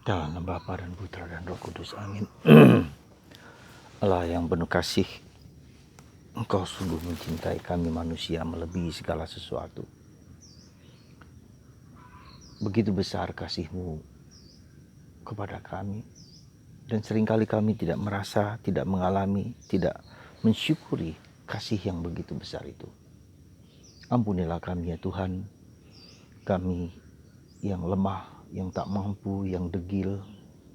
Dalam nama Bapa dan Putra dan Roh Kudus, amin. Allah yang penuh kasih, Engkau sungguh mencintai kami manusia melebihi segala sesuatu. Begitu besar kasih-Mu kepada kami, dan seringkali kami tidak merasa, tidak mengalami, tidak mensyukuri kasih yang begitu besar itu. Ampunilah kami ya Tuhan, kami yang lemah, yang tak mampu, yang degil,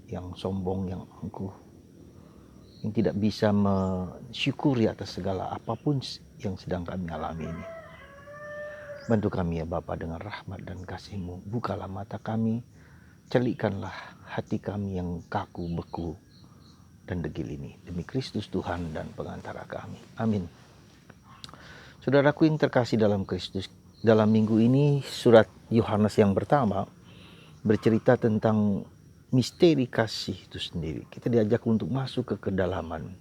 yang sombong, yang angkuh, yang tidak bisa mensyukuri atas segala apapun yang sedang kami alami ini. Bantu kami ya Bapa dengan rahmat dan kasih-Mu. Bukalah mata kami, celikkanlah hati kami yang kaku, beku, dan degil ini. Demi Kristus Tuhan dan pengantara kami. Amin. Saudaraku yang terkasih dalam Kristus, dalam minggu ini surat Yohanes yang pertama bercerita tentang misteri kasih itu sendiri. Kita diajak untuk masuk ke kedalaman.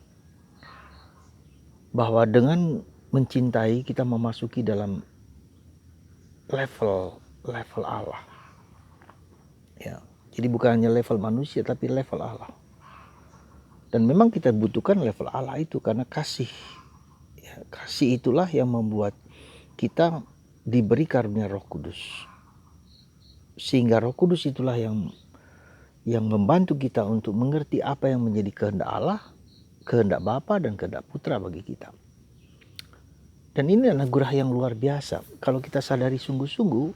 Bahwa dengan mencintai kita memasuki dalam level Allah. Ya, jadi bukan hanya level manusia tapi level Allah. Dan memang kita butuhkan level Allah itu karena kasih. Ya, kasih itulah yang membuat kita diberi karunia Roh Kudus. Sehingga Roh Kudus itulah yang membantu kita untuk mengerti apa yang menjadi kehendak Allah, kehendak Bapa dan kehendak Putra bagi kita. Dan ini anugerah yang luar biasa. Kalau kita sadari sungguh-sungguh,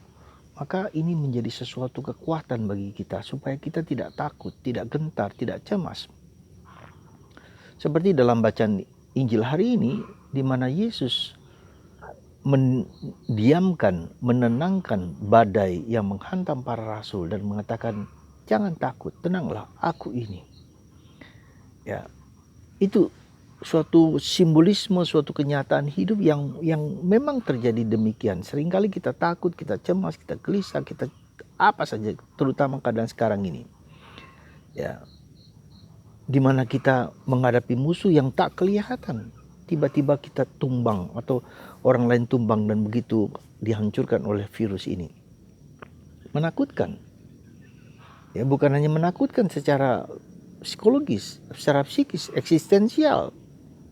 maka ini menjadi sesuatu kekuatan bagi kita supaya kita tidak takut, tidak gentar, tidak cemas. Seperti dalam bacaan Injil hari ini, di mana Yesus mendiamkan, menenangkan badai yang menghantam para rasul dan mengatakan, jangan takut, tenanglah, aku ini. Ya, itu suatu simbolisme, suatu kenyataan hidup yang memang terjadi demikian. Seringkali kita takut, kita cemas, kita gelisah, kita apa saja, terutama keadaan sekarang ini. Ya, di mana kita menghadapi musuh yang tak kelihatan. Tiba-tiba kita tumbang atau orang lain tumbang dan begitu dihancurkan oleh virus ini. Menakutkan. Ya, bukan hanya menakutkan secara psikologis, secara psikis, eksistensial,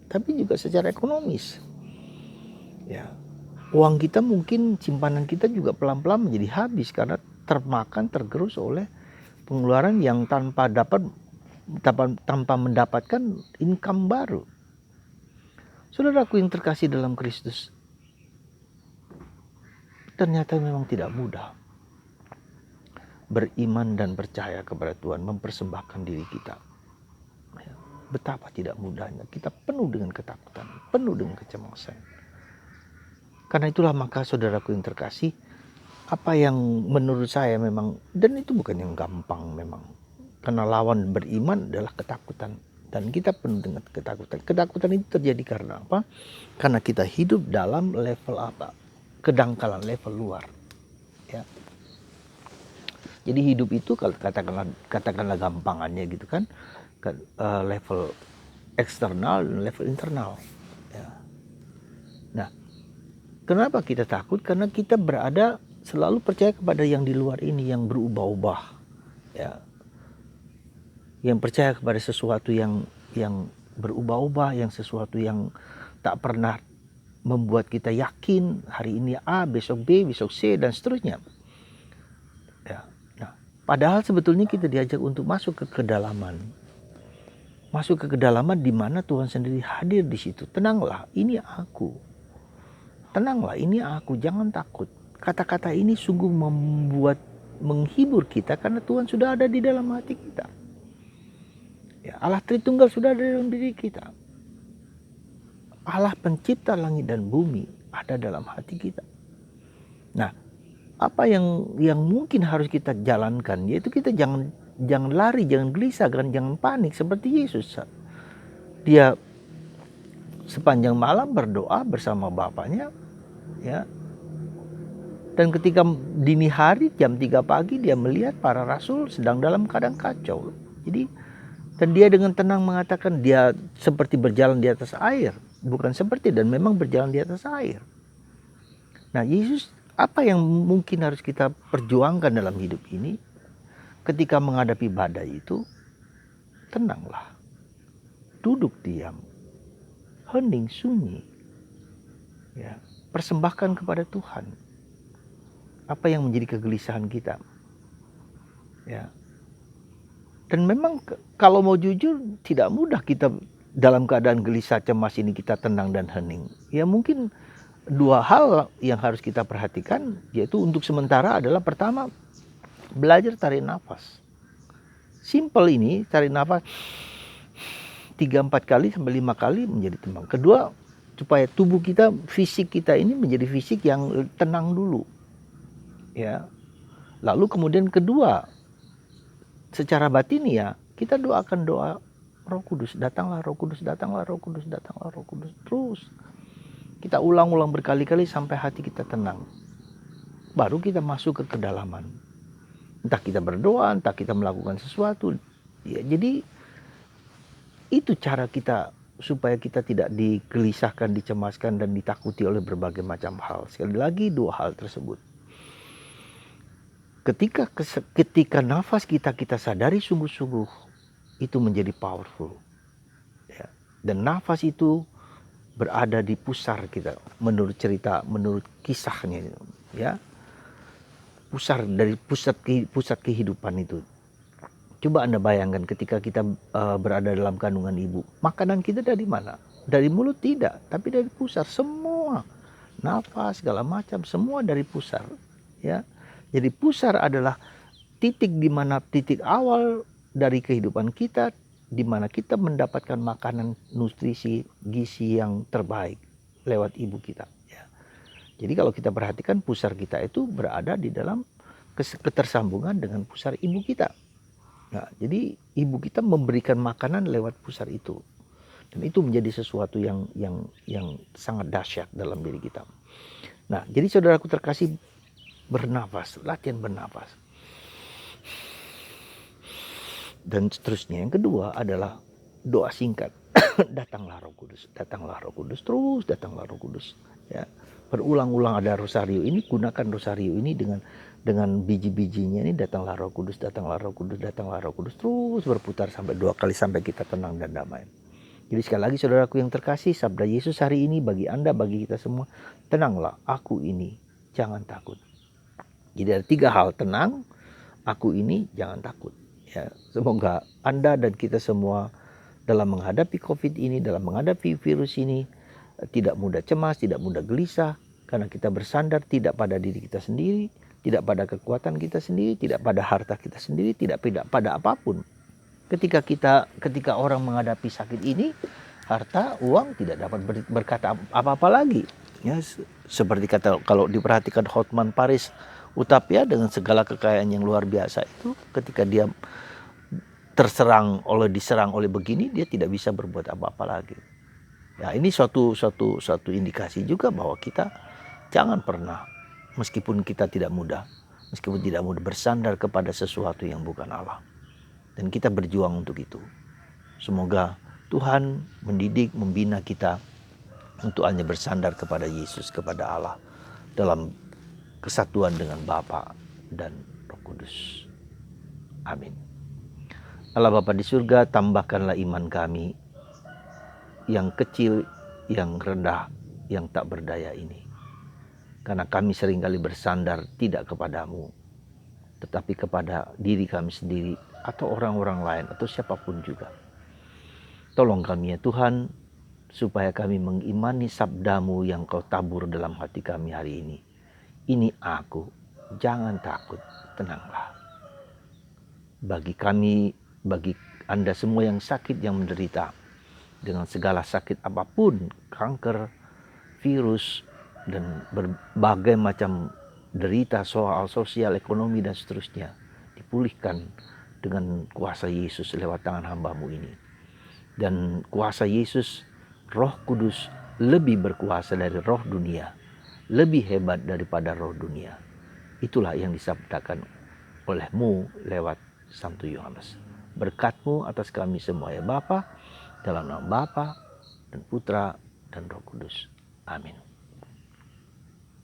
tapi juga secara ekonomis. Ya, uang kita mungkin, simpanan kita juga pelan-pelan menjadi habis karena termakan, tergerus oleh pengeluaran yang tanpa mendapatkan income baru. Saudaraku yang terkasih dalam Kristus, ternyata memang tidak mudah beriman dan percaya kepada Tuhan, mempersembahkan diri kita. Betapa tidak mudahnya, kita penuh dengan ketakutan, penuh dengan kecemasan. Karena itulah maka saudaraku yang terkasih, apa yang menurut saya memang, dan itu bukan yang gampang memang, karena lawan beriman adalah ketakutan. Dan kita penuh dengan ketakutan. Ketakutan itu terjadi karena apa? Karena kita hidup dalam level apa? Kedangkalan, level luar. Ya. Jadi hidup itu kalau katakanlah gampangannya gitu kan, level eksternal dan level internal. Ya. Nah, kenapa kita takut? Karena kita berada selalu percaya kepada yang di luar ini yang berubah-ubah. Ya. Yang percaya kepada sesuatu yang berubah-ubah, yang sesuatu yang tak pernah membuat kita yakin hari ini A, besok B, besok C dan seterusnya. Ya. Nah, padahal sebetulnya kita diajak untuk masuk ke kedalaman. Masuk ke kedalaman di mana Tuhan sendiri hadir di situ. Tenanglah, ini aku. Tenanglah, ini aku, jangan takut. Kata-kata ini sungguh menghibur kita karena Tuhan sudah ada di dalam hati kita. Ya, Allah Tritunggal sudah ada dalam diri kita. Allah pencipta langit dan bumi ada dalam hati kita. Nah, apa yang mungkin harus kita jalankan, yaitu kita jangan lari, jangan gelisah, jangan panik seperti Yesus. Dia sepanjang malam berdoa bersama Bapaknya, ya. Dan ketika dini hari jam 3 pagi dia melihat para rasul sedang dalam keadaan kacau. Dan dia dengan tenang mengatakan dia seperti berjalan di atas air. Bukan seperti, dan memang berjalan di atas air. Nah, Yesus, apa yang mungkin harus kita perjuangkan dalam hidup ini? ketika menghadapi badai itu, tenanglah, duduk diam, hening sunyi, ya, persembahkan kepada Tuhan apa yang menjadi kegelisahan kita, ya. Dan memang kalau mau jujur tidak mudah kita dalam keadaan gelisah cemas ini kita tenang dan hening. Ya mungkin dua hal yang harus kita perhatikan, yaitu untuk sementara adalah pertama, belajar tarik nafas. Simple ini, tarik nafas 3-4 kali sampai 5 kali menjadi tenang. Kedua, supaya tubuh kita, fisik kita ini menjadi fisik yang tenang dulu. Ya. Lalu kemudian kedua, secara batin ya, kita doakan doa Roh Kudus, datanglah Roh Kudus, datanglah Roh Kudus, datanglah Roh Kudus. Terus kita ulang-ulang berkali-kali sampai hati kita tenang. Baru kita masuk ke kedalaman. Entah kita berdoa, entah kita melakukan sesuatu. Ya, jadi itu cara kita supaya kita tidak digelisahkan, dicemaskan, dan ditakuti oleh berbagai macam hal. Sekali lagi dua hal tersebut. Ketika nafas kita sadari sungguh-sungguh, itu menjadi powerful. Ya. Dan nafas itu berada di pusar kita, menurut cerita, menurut kisahnya, ya. Pusat kehidupan itu. Coba Anda bayangkan ketika kita berada dalam kandungan ibu, makanan kita dari mana? Dari mulut tidak, tapi dari pusar. Semua nafas segala macam semua dari pusar, ya. Jadi pusar adalah titik di mana titik awal dari kehidupan kita, di mana kita mendapatkan makanan, nutrisi, gizi yang terbaik lewat ibu kita. Ya. Jadi kalau kita perhatikan pusar kita itu berada di dalam ketersambungan dengan pusar ibu kita. Nah, jadi ibu kita memberikan makanan lewat pusar itu, dan itu menjadi sesuatu yang sangat dahsyat dalam diri kita. Nah, jadi saudaraku terkasih, bernafas, latihan bernafas. Dan seterusnya, yang kedua adalah doa singkat. Datanglah Roh Kudus, datanglah Roh Kudus, terus datanglah Roh Kudus. Ya, berulang-ulang ada rosario ini, gunakan rosario ini dengan biji-bijinya ini, datanglah Roh Kudus, datanglah Roh Kudus, datanglah Roh Kudus, terus berputar sampai 2 kali sampai kita tenang dan damai. Jadi sekali lagi saudaraku yang terkasih, sabda Yesus hari ini bagi Anda, bagi kita semua, tenanglah, aku ini, jangan takut. Jadi ada 3 hal, tenang, aku ini, jangan takut. Ya, semoga Anda dan kita semua dalam menghadapi COVID ini, dalam menghadapi virus ini, tidak mudah cemas, tidak mudah gelisah, karena kita bersandar tidak pada diri kita sendiri, tidak pada kekuatan kita sendiri, tidak pada harta kita sendiri, tidak pada apapun. Ketika orang menghadapi sakit ini, harta, uang tidak dapat berkata apa-apa lagi. Ya, seperti kata kalau diperhatikan Hotman Paris Utapia dengan segala kekayaan yang luar biasa itu, ketika dia diserang oleh begini, dia tidak bisa berbuat apa-apa lagi. Ya, ini suatu indikasi juga bahwa kita jangan pernah, meskipun tidak mudah bersandar kepada sesuatu yang bukan Allah. Dan kita berjuang untuk itu. Semoga Tuhan mendidik, membina kita untuk hanya bersandar kepada Yesus, kepada Allah, dalam kesatuan dengan Bapa dan Roh Kudus. Amin. Allah Bapa di surga, tambahkanlah iman kami yang kecil, yang rendah, yang tak berdaya ini. Karena kami seringkali bersandar tidak kepadamu, tetapi kepada diri kami sendiri atau orang-orang lain atau siapapun juga. Tolong kami ya Tuhan, supaya kami mengimani sabdamu yang kau tabur dalam hati kami hari ini. Ini aku, jangan takut, tenanglah. Bagi kami, bagi Anda semua yang sakit, yang menderita dengan segala sakit apapun, kanker, virus, dan berbagai macam derita soal sosial, ekonomi, dan seterusnya, dipulihkan dengan kuasa Yesus lewat tangan hamba-Mu ini. Dan kuasa Yesus, Roh Kudus, lebih berkuasa dari roh dunia, lebih hebat daripada roh dunia. Itulah yang disabdakan oleh-Mu lewat Santo Yohanes. Berkat-Mu atas kami semua ya Bapa, dalam nama Bapa dan Putra dan Roh Kudus. Amin.